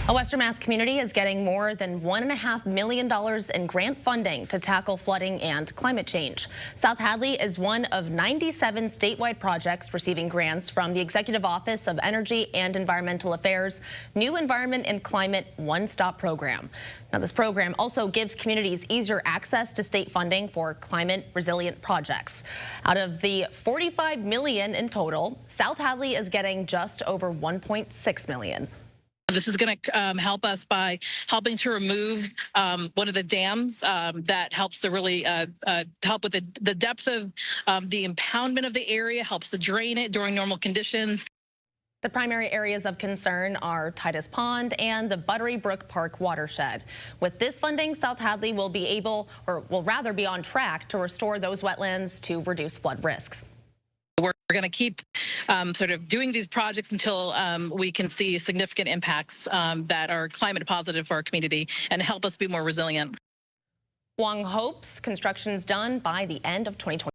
A Western Mass community is getting more than $1.5 million in grant funding to tackle flooding and climate change. South Hadley is one of 97 statewide projects receiving grants from the Executive Office of Energy and Environmental Affairs' New Environment and Climate One-Stop Program. Now, this program also gives communities easier access to state funding for climate resilient projects. Out of the $45 million in total, South Hadley is getting just over $1.6 million. This is going to help us by helping to remove one of the dams that helps to really help with the depth of the impoundment of the area, helps to drain it during normal conditions. The primary areas of concern are Titus Pond and the Buttery Brook Park watershed. With this funding, South Hadley will be able, or will rather be on track to restore those wetlands to reduce flood risks. We're going to keep sort of doing these projects until we can see significant impacts that are climate positive for our community and help us be more resilient. Wong hopes construction's done by the end of 2020.